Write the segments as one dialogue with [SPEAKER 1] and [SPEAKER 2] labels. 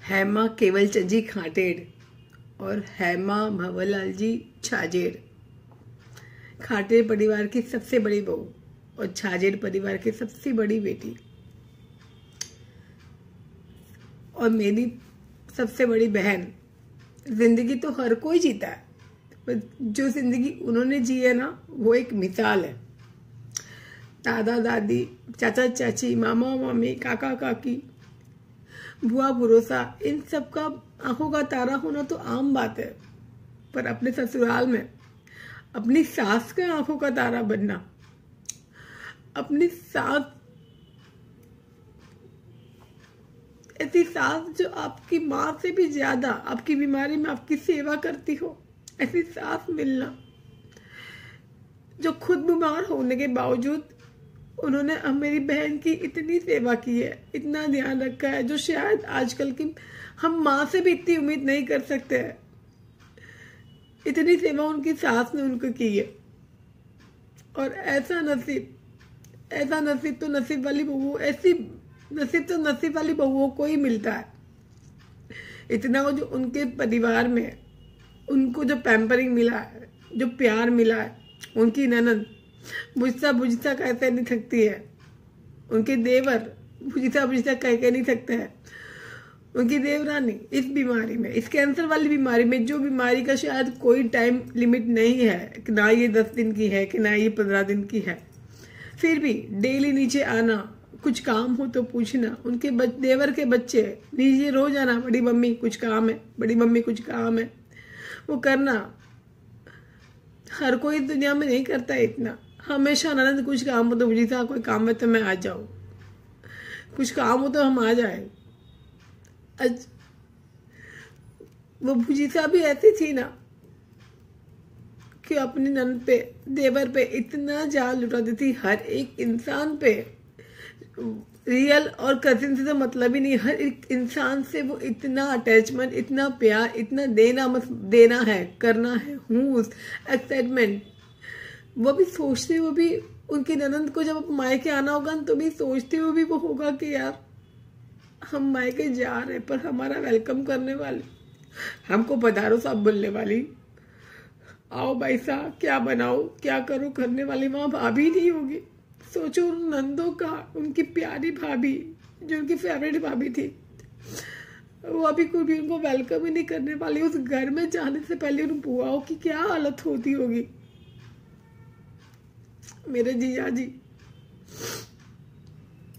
[SPEAKER 1] हेमा केवलचंद जी खाटेड़ और हेमा भंवरलाल जी छाजेड़। खाटेड़ परिवार की सबसे बड़ी बहू और छाजेड़ परिवार की सबसे बड़ी बेटी और मेरी सबसे बड़ी बहन। जिंदगी तो हर कोई जीता है, पर जो जिंदगी उन्होंने जी है ना, वो एक मिसाल है। दादा दादी, चाचा चाची, मामा मामी, काका काकी, बुआ भरोसा, इन सब का आंखों का तारा होना तो आम बात है, पर अपने ससुराल में अपनी सास के आंखों का तारा बनना, अपनी सास, ऐसी सास जो आपकी माँ से भी ज्यादा आपकी बीमारी में आपकी सेवा करती हो, ऐसी सास मिलना जो खुद बीमार होने के बावजूद उन्होंने मेरी बहन की इतनी सेवा की है, इतना ध्यान रखा है, जो शायद आजकल की हम माँ से भी इतनी उम्मीद नहीं कर सकते हैं। इतनी सेवा उनकी सास ने उनको की है। और ऐसा नसीब तो नसीब वाली बहू, ऐसी नसीब तो नसीब वाली बहुओं को ही मिलता है। इतना जो उनके परिवार में उनको जो पैम्परिंग मिला है, जो प्यार मिला है, उनकी ननद बुझता कहते नहीं थकती है, उनके देवर बुझता कह के नहीं थकते हैं, उनकी देवरानी इस बीमारी में, इस कैंसर वाली बीमारी में, जो बीमारी का शायद कोई टाइम लिमिट नहीं है, ना ये 10 दिन की है कि ना ये 15 दिन की है, फिर भी डेली नीचे आना, कुछ काम हो तो पूछना, उनके देवर के बच्चे नीचे रोज आना, बड़ी मम्मी कुछ काम है, बड़ी मम्मी कुछ काम है, वो करना। हर कोई दुनिया में नहीं करता है इतना। हमेशा ननद कुछ काम हो तो बुझीता, कोई काम है तो मैं आ जाऊं, कुछ काम हो तो हम आ जाए। वो बुझीता भी ऐसी थी ना कि अपनी ननद पे, देवर पे इतना जाल लुटाती थी, हर एक इंसान पे। रियल और कजिन से तो मतलब ही नहीं, हर एक इंसान से वो इतना अटैचमेंट, इतना प्यार, इतना देना है, करना है, हुस, एक्साइटमेंट। वो भी सोचते हुए भी, उनकी ननद को जब मायके आना होगा तो भी सोचते हुए भी वो होगा कि यार हम मायके जा रहे, पर हमारा वेलकम करने वाले, हमको पधारो साहब बोलने वाली, आओ भाई साहब क्या बनाओ क्या करो करने वाली वहां भाभी नहीं होगी। सोचो उन नंदों का, उनकी प्यारी भाभी जो उनकी फेवरेट भाभी थी, वो अभी कोई भी उनको वेलकम ही नहीं करने वाली। उस घर में जाने से पहले उन बुआओं की क्या हालत होती होगी। मेरे जीजा जी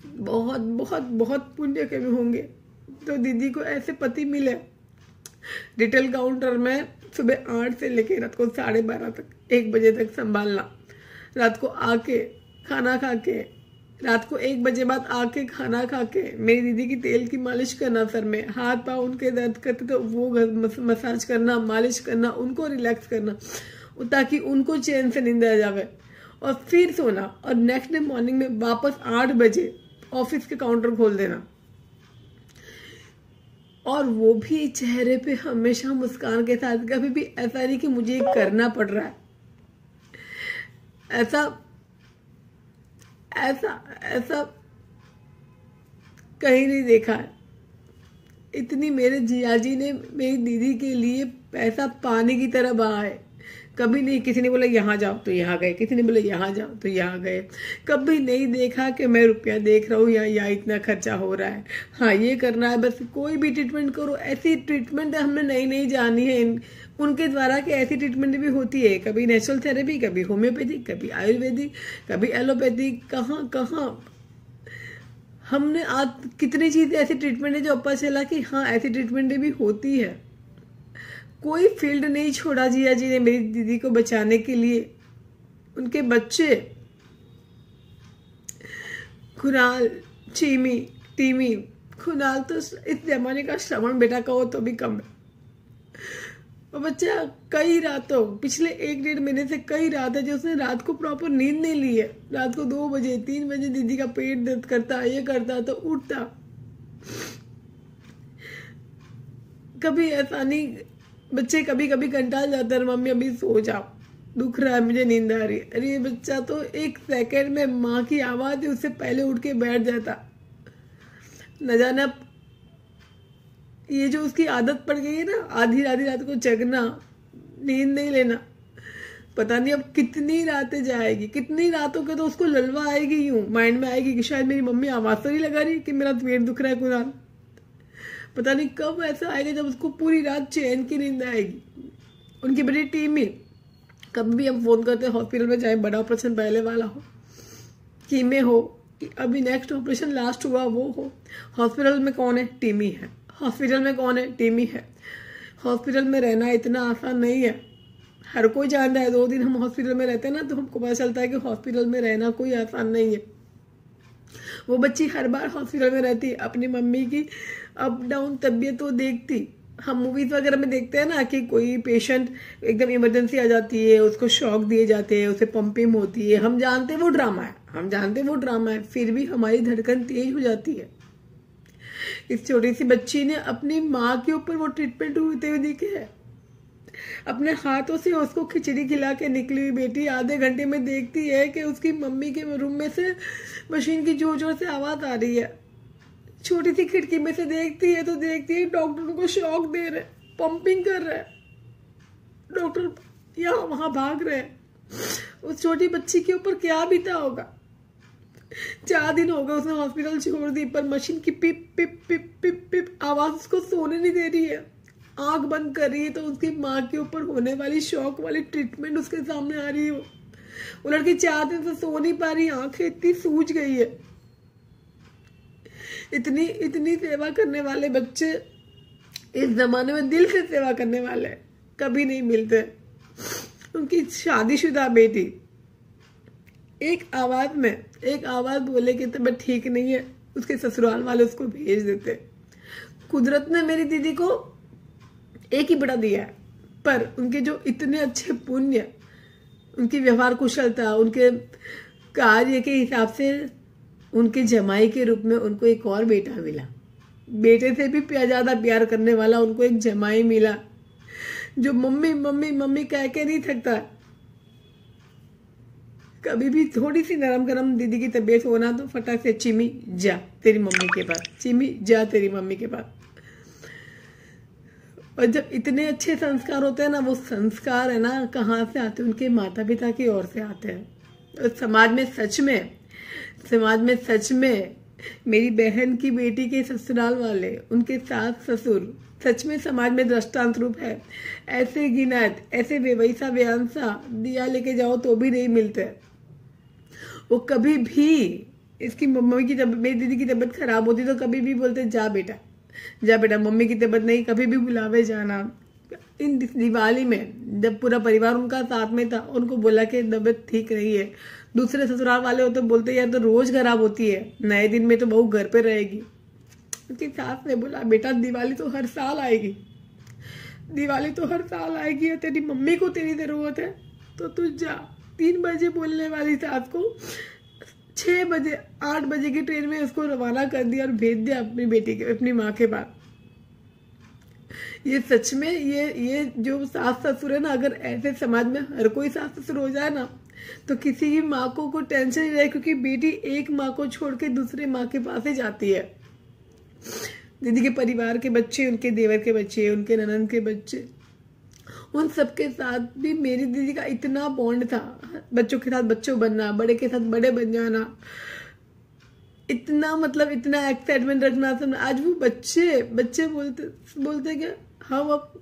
[SPEAKER 1] बहुत बहुत बहुत पुण्य के में होंगे तो दीदी को ऐसे पति मिले, रिटेल काउंटर में सुबह 8 से लेकर रात को 12:30 तक, 1 बजे तक संभालना, रात को आके खाना खा के, रात को 1 बजे बाद आके खाना खा के मेरी दीदी की तेल की मालिश करना, सर में हाथ पाँव उनके दर्द करते तो वो मसाज करना, मालिश करना, उनको रिलैक्स करना ताकि उनको चैन से नींद आ जावे, और फिर सोना, और नेक्स्ट डे मॉर्निंग में वापस 8 बजे ऑफिस के काउंटर खोल देना। और वो भी चेहरे पे हमेशा मुस्कान के साथ, कभी भी ऐसा नहीं कि मुझे ये करना पड़ रहा है, ऐसा कहीं नहीं देखा है। इतनी मेरे जियाजी ने मेरी दीदी के लिए पैसा पानी की तरह बहा है। कभी नहीं किसी ने बोला यहाँ जाओ तो यहाँ गए, किसी ने बोला यहाँ जाओ तो यहाँ गए, कभी नहीं देखा कि मैं रुपया देख रहा हूँ या यहाँ इतना खर्चा हो रहा है, हाँ ये करना है, बस कोई भी ट्रीटमेंट करो। ऐसी ट्रीटमेंट हमने नहीं जानी है उनके द्वारा कि ऐसी ट्रीटमेंट भी होती है, कभी नेचुरल थेरेपी, कभी होम्योपैथिक, कभी आयुर्वेदिक, कभी एलोपैथिक, कहाँ हमने आज कितनी चीजें ऐसी ट्रीटमेंट है जो पता चला कि हाँ ऐसी ट्रीटमेंट भी होती है। कोई फील्ड नहीं छोड़ा जिया जी ने मेरी दीदी को बचाने के लिए। उनके बच्चे खुनाल, चीमी, टीमी, खुनाल तो इस जमाने का श्रवण बेटा कहो तो भी कम है। वो बच्चा कई रातों, पिछले 1-1.5 महीने से कई रातें जो उसने रात को प्रॉपर नींद नहीं ली है, रात को 2 बजे 3 बजे दीदी का पेट दर्द करता, ये करता तो उठता। कभी ऐसा नहीं, बच्चे कभी कभी कंटाल जाते हैं, मम्मी अभी सो जाओ, दुख रहा है, मुझे नींद आ रही है। अरे ये बच्चा तो 1 सेकंड में माँ की आवाज है उससे पहले उठ के बैठ जाता। न जाना ये जो उसकी आदत पड़ गई है ना, आधी आधी रात को जगना, नींद नहीं लेना, पता नहीं अब कितनी रातें जाएगी, कितनी रातों के तो उसको ललवा आएगी, यूं माइंड में आएगी कि शायद मेरी मम्मी आवाज तो नहीं लगा रही कि मेरा पेट दुख रहा है कुरान। पता नहीं कब ऐसा आएगा जब उसको पूरी रात चैन की नींद आएगी। उनकी बड़ी टीम ही, कभी भी हम फोन करते हैं हॉस्पिटल में, चाहे बड़ा ऑपरेशन पहले वाला हो, कीमे हो, अभी नेक्स्ट ऑपरेशन लास्ट हुआ वो हो, हॉस्पिटल में कौन है? टीम ही है। हॉस्पिटल में कौन है? टीम ही है। हॉस्पिटल में रहना इतना आसान नहीं है, हर कोई जानता है। 2 दिन हम हॉस्पिटल में रहते हैं ना, तो हमको पता चलता है कि हॉस्पिटल में रहना कोई आसान नहीं है। वो बच्ची हर बार हॉस्पिटल में रहती, अपनी मम्मी की अप डाउन तबीयत वो देखती। हम मूवीज वगैरह में देखते हैं ना कि कोई पेशेंट एकदम इमरजेंसी आ जाती है, उसको शॉक दिए जाते हैं, उसे पंपिंग होती है, हम जानते हैं वो ड्रामा है, हम जानते हैं वो ड्रामा है, फिर भी हमारी धड़कन तेज हो जाती है। इस छोटी सी बच्ची ने अपनी माँ के ऊपर वो ट्रीटमेंट होते हुए देखे है। अपने हाथों से उसको खिचड़ी खिला के निकली हुई बेटी आधे घंटे में देखती है कि उसकी मम्मी के रूम में से मशीन की जोर जोर से आवाज आ रही है। छोटी सी खिड़की में से देखती है तो देखती है डॉक्टर उनको शॉक दे रहे, पंपिंग कर रहे, डॉक्टर यहाँ वहां भाग रहे हैं। उस छोटी बच्ची के ऊपर क्या बीता होगा। 4 दिन हो गए उसने हॉस्पिटल छोड़ दी, पर मशीन की पिप पिप पिप पिप पिप आवाज उसको सोने नहीं दे रही है। आंख बंद कर रही है तो उसकी माँ के ऊपर होने वाली शॉक वाली ट्रीटमेंट उसके सामने आ रही है। वो लड़की 4 दिन से सो नहीं पा रही, आंखें इतनी सूज गई है। इतनी इतनी सेवा करने वाले बच्चे इस जमाने में, दिल से सेवा करने वाले कभी नहीं मिलते। उनकी शादीशुदा बेटी एक आवाज बोले कि तबीयत ठीक नहीं है, उसके ससुराल वाले उसको भेज देते। कुदरत ने मेरी दीदी को एक ही बेटा दिया है, पर उनके जो इतने अच्छे पुण्य, उनकी व्यवहार कुशलता, उनके कार्य के हिसाब से उनके जमाई के रूप में उनको एक और बेटा मिला। बेटे से भी ज्यादा प्यार करने वाला उनको एक जमाई मिला, जो मम्मी मम्मी मम्मी कह के नहीं थकता। कभी भी थोड़ी सी नरम गरम दीदी की तबीयत होना तो फटाक से चिमी जा तेरी मम्मी के पास, चिमी जा तेरी मम्मी के पास। और जब इतने अच्छे संस्कार होते हैं ना, वो संस्कार है ना कहाँ से आते हैं? उनके माता पिता की ओर से आते हैं। और समाज में सच में मेरी बहन की बेटी के ससुराल वाले, उनके सास ससुर सच में समाज में दृष्टांत रूप है। ऐसे गिनत, ऐसे वैसा व्यांसा दिया लेके जाओ तो भी नहीं मिलते। वो कभी भी, इसकी मम्मी की मेरी दीदी की तबीयत खराब होती तो कभी भी बोलते जा बेटा मम्मी की तबीयत नहीं, कभी भी बुलावे जाना। इन दिवाली में जब पूरा परिवार उनका साथ में था, उनको बोला कि तबीयत ठीक नहीं है, दूसरे ससुराल वाले होते बोलते यार तो रोज खराब होती है, नए दिन में तो बहू घर पे रहेगी। उनकी सास ने बोला बेटा दिवाली तो हर साल आएगी, दिवाली तो हर साल आएगी, तेरी मम्मी को तेरी जरूरत है तो तू जा। 3 बजे बोलने वाली सास को 6 बजे 8 बजे की ट्रेन में उसको रवाना कर दिया और भेज दिया अपनी बेटी के, अपनी माँ के पास। ये सच में ये जो सास ससुर है ना, अगर ऐसे समाज में हर कोई सास ससुर हो जाए ना, तो किसी की माँ को कोई टेंशन नहीं रहे, क्योंकि बेटी एक माँ को छोड़ के दूसरे माँ के पास ही जाती है। दीदी के परिवार के बच्चे, उनके देवर के बच्चे, उनके ननद के बच्चे, उन सबके साथ भी मेरी दीदी का इतना बॉन्ड था। बच्चों के साथ बच्चों बनना, बड़े के साथ बड़े बन जाना, इतना मतलब इतना एक्साइटमेंट रखना सब। आज वो बच्चे बोलते क्या हम अब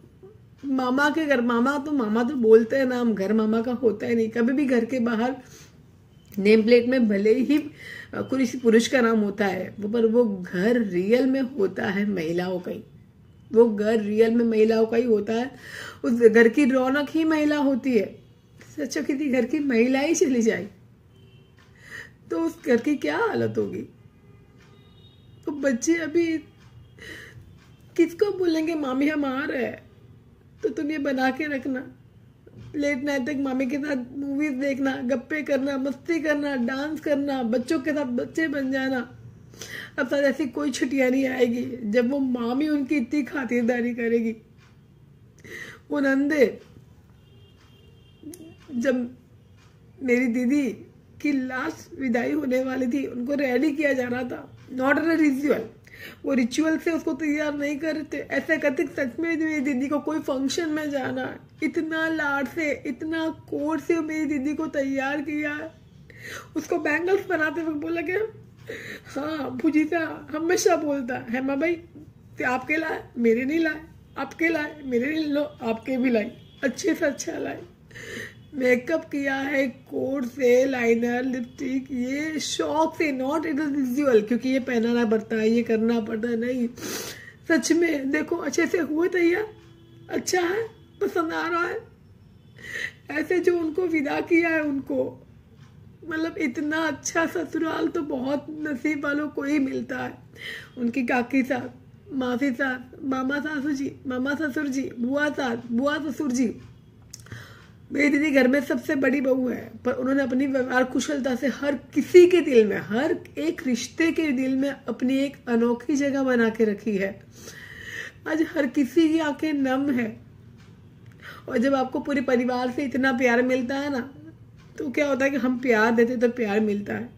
[SPEAKER 1] मामा के घर, मामा तो बोलते हैं ना, हम घर मामा का होता ही नहीं। कभी भी घर के बाहर नेम प्लेट में भले ही किसी पुरुष का नाम होता है, पर वो घर रियल में होता है महिलाओं का ही, वो घर रियल में महिलाओं का ही होता है। उस घर की रौनक ही महिला होती है। सच्चा किसी घर की महिला ही चली जाए तो उस घर की क्या हालत होगी। तो बच्चे अभी किसको बोलेंगे मामी हम आ रहे हैं, तो तुम ये बना के रखना, लेट नाइट तक मामी के साथ मूवीज देखना, गप्पे करना, मस्ती करना, डांस करना, बच्चों के साथ बच्चे बन जाना। अब शायद ऐसी कोई छुट्टियां नहीं आएगी जब वो मामी उनकी इतनी खातिरदारी करेगी। वो नंदे, जब मेरी दीदी की लास्ट विदाई होने वाली थी, उनको रेडी किया जा रहा था, नॉट एन रिचुअल, वो रिचुअल से उसको तैयार नहीं करते। ऐसे कहते सच में मेरी दीदी को कोई फंक्शन में जाना है, इतना लाड से इतना कोड से मेरी दीदी को तैयार किया है। उसको बैंगल्स बनाते वक्त बोला क्या, हाँ भुजीता हमेशा बोलता है माँ भाई आपके लाए मेरे नहीं लाए, आपके लाए मेरे नहीं, लो आपके भी लाई, अच्छे से अच्छा लाए। मेकअप किया है कोड से, लाइनर लिपस्टिक, ये शौक से, नॉट इट इज विजुअल क्योंकि ये पहनाना पड़ता है, ये करना पड़ता है, नहीं सच में देखो अच्छे से हुए तैयार, अच्छा है, पसंद आ रहा है। ऐसे जो उनको विदा किया है उनको, मतलब इतना अच्छा ससुराल तो बहुत नसीब वालों को ही मिलता है। उनकी काकी सास, मासी सास, मामा सासू जी, मामा ससुर जी, बुआ सास, बुआ ससुर जी। मेरी दीदी घर में सबसे बड़ी बहू है, पर उन्होंने अपनी व्यवहार कुशलता से हर किसी के दिल में, हर एक रिश्ते के दिल में अपनी एक अनोखी जगह बना के रखी है। आज हर किसी की आंखें नम है। और जब आपको पूरे परिवार से इतना प्यार मिलता है ना, तो क्या होता है कि हम प्यार देते तो प्यार मिलता है,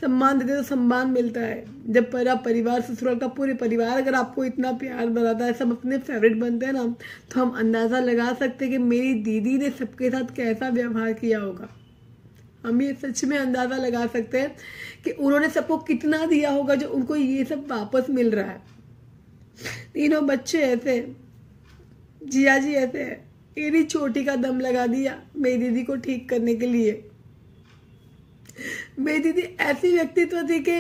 [SPEAKER 1] सम्मान देते तो सम्मान मिलता है। जब पूरा परिवार, ससुराल का पूरे परिवार अगर आपको इतना प्यार बनाता है, सब अपने फेवरेट बनते हैं ना, तो हम अंदाजा लगा सकते हैं कि मेरी दीदी ने सबके साथ कैसा व्यवहार किया होगा। हम ये सच में अंदाजा लगा सकते हैं कि उन्होंने सबको कितना दिया होगा जो उनको ये सब वापस मिल रहा है। तीनों बच्चे ऐसे, जिया जी ऐसे, मेरी चोटी का दम लगा दिया मेरी दीदी को ठीक करने के लिए। मेरी दीदी ऐसी व्यक्तित्व थी कि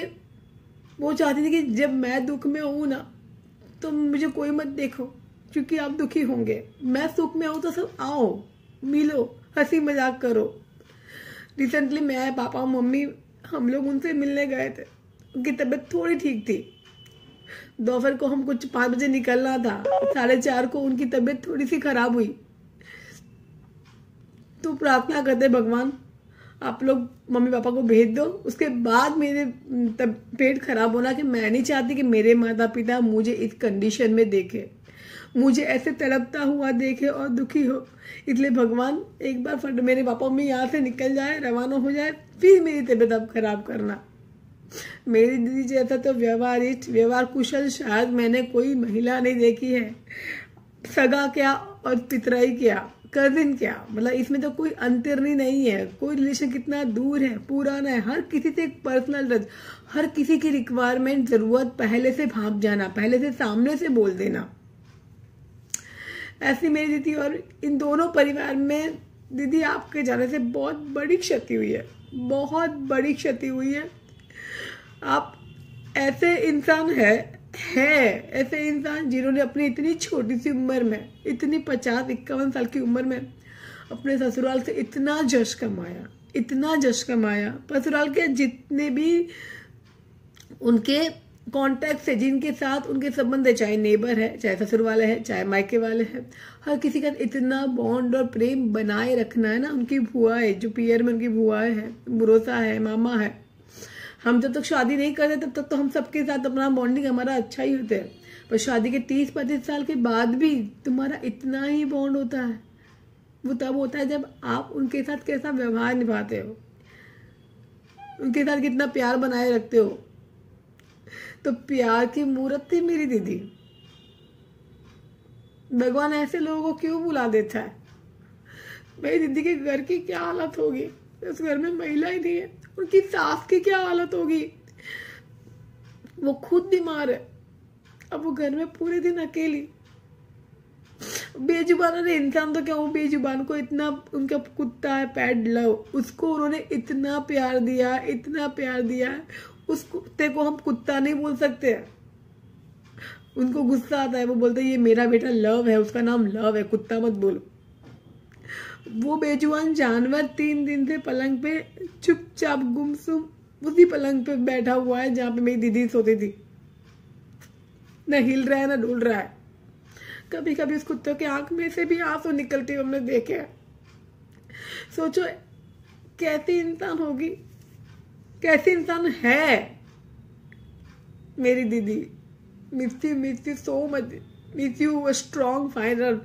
[SPEAKER 1] वो चाहती थी कि जब मैं दुख में हूं ना, तो मुझे कोई मत देखो क्योंकि आप दुखी होंगे। मैं सुख में हूं तो सब आओ, मिलो, हंसी मजाक करो। रिसेंटली मैं, पापा, मम्मी, हम लोग उनसे मिलने गए थे। उनकी तबीयत थोड़ी ठीक थी। दोपहर को हम कुछ 5 बजे निकलना था, 4:30 को उनकी तबीयत थोड़ी सी खराब हुई। तो प्रार्थना करते, भगवान आप लोग मम्मी पापा को भेज दो, उसके बाद मेरे पेट खराब होना, कि मैं नहीं चाहती कि मेरे माता पिता मुझे इस कंडीशन में देखे, मुझे ऐसे तड़पता हुआ देखे और दुखी हो। इसलिए भगवान एक बार फट मेरे पापा मम्मी यहाँ से निकल जाए, रवाना हो जाए, फिर मेरी तबीयत अब खराब करना। मेरी दीदी जैसा तो व्यवहारिस्ट, व्यवहार कुशल शायद मैंने कोई महिला नहीं देखी है। सगा क्या और पितराई क्या, कजिन क्या, मतलब इसमें तो कोई अंतरनी नहीं है। कोई रिलेशन कितना दूर है, पुराना है, हर किसी से एक पर्सनल टच, हर किसी की रिक्वायरमेंट, जरूरत पहले से भाप जाना, पहले से सामने से बोल देना। ऐसी मेरी दीदी। और इन दोनों परिवार में दीदी आपके जाने से बहुत बड़ी क्षति हुई है, बहुत बड़ी क्षति हुई है। आप ऐसे इंसान है ऐसे इंसान जिन्होंने अपनी इतनी छोटी सी उम्र में, इतनी 50-51 साल की उम्र में अपने ससुराल से इतना जश कमाया, इतना जश कमाया। ससुराल के जितने भी उनके कॉन्टैक्ट है, जिनके साथ उनके संबंध है, चाहे नेबर है, चाहे ससुर वाले हैं, चाहे मायके वाले हैं, हर किसी का इतना बॉन्ड और प्रेम बनाए रखना है ना। उनकी बुआ है, जो पियर में उनकी बुआएं है, बुरोसा है, मामा है। हम जब तक शादी नहीं करते तब तक तो हम सबके साथ अपना बॉन्डिंग हमारा अच्छा ही होता है, पर शादी के 30-35 साल के बाद भी तुम्हारा इतना ही बॉन्ड होता है। वो तब होता है जब आप उनके साथ कैसा व्यवहार निभाते हो, उनके साथ कितना प्यार बनाए रखते हो। तो प्यार की मूर्त थी मेरी दीदी। भगवान ऐसे लोगों को क्यों बुला देता है। मेरी दीदी के घर की क्या हालत होगी, उस घर में महिला ही नहीं है। उनकी सास की क्या हालत होगी, वो खुद बीमार है, अब वो घर में पूरे दिन अकेली। बेजुबान है इंसान तो क्या, वो बेजुबान को इतना, उनका कुत्ता है पेट लव, उसको उन्होंने इतना प्यार दिया, इतना प्यार दिया। उस कुत्ते को हम कुत्ता नहीं बोल सकते हैं, उनको गुस्सा आता है, वो बोलते हैं ये मेरा बेटा लव है, उसका नाम लव है, कुत्ता मत बोलो। वो बेजुबान जानवर 3 दिन से पलंग पे चुपचाप गुमसुम उसी पलंग पे बैठा हुआ है जहां पे मेरी दीदी सोती थी, न हिल रहा है न डुल रहा है। कभी कभी उस कुत्ते के आंख में से भी आंसू निकलते हमने देखे। सोचो कैसी इंसान होगी, कैसी इंसान है मेरी दीदी। Miss you so much, miss you, strong fighter,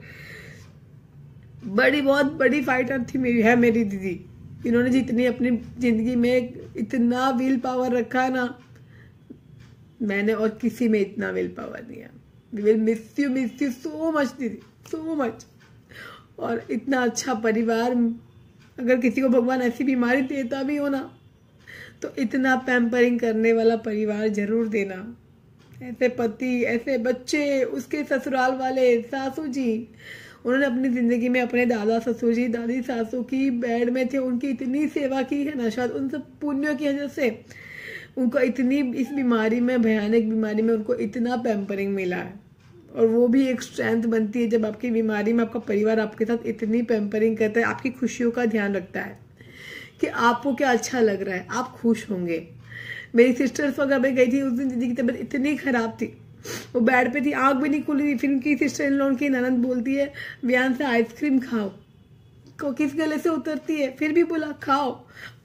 [SPEAKER 1] बहुत बड़ी फाइटर थी मेरी दीदी। इन्होंने जितनी अपनी जिंदगी में इतना विल पावर रखा है ना, मैंने और किसी में इतना विल पावर नहीं है। We will miss you so much दीदी, सो मच। और इतना अच्छा परिवार, अगर किसी को भगवान ऐसी बीमारी देता भी हो ना, तो इतना पैम्परिंग करने वाला परिवार जरूर देना। ऐसे पति, ऐसे बच्चे, उसके ससुराल वाले, सासू जी, उन्होंने अपनी ज़िंदगी में अपने दादा ससुर जी, दादी सासू की बेड में थे, उनकी इतनी सेवा की है ना, शायद उन सब पुण्यों की वजह से उनको इतनी, इस बीमारी में, भयानक बीमारी में उनको इतना पैम्परिंग मिला है। और वो भी एक स्ट्रेंथ बनती है जब आपकी बीमारी में आपका परिवार आपके साथ इतनी पैम्परिंग करता है, आपकी खुशियों का ध्यान रखता है कि आपको क्या अच्छा लग रहा है, आप खुश होंगे। मेरी सिस्टर्स वगैरह में गई थी उस दिन, दीदी की तबीयत इतनी खराब थी, वो बेड पे थी, आँख भी नहीं खुली थी। फिर उनकी सिस्टर इन लॉ की ननद बोलती है, व्यान से आइसक्रीम खाओ, को किस गले से उतरती है, फिर भी बोला खाओ,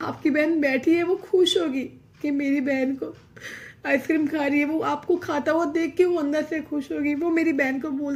[SPEAKER 1] आपकी बहन बैठी है, वो खुश होगी कि मेरी बहन को आइसक्रीम खा रही है, वो आपको खाता हुआ देख के वो अंदर से खुश होगी। वो मेरी बहन को बोल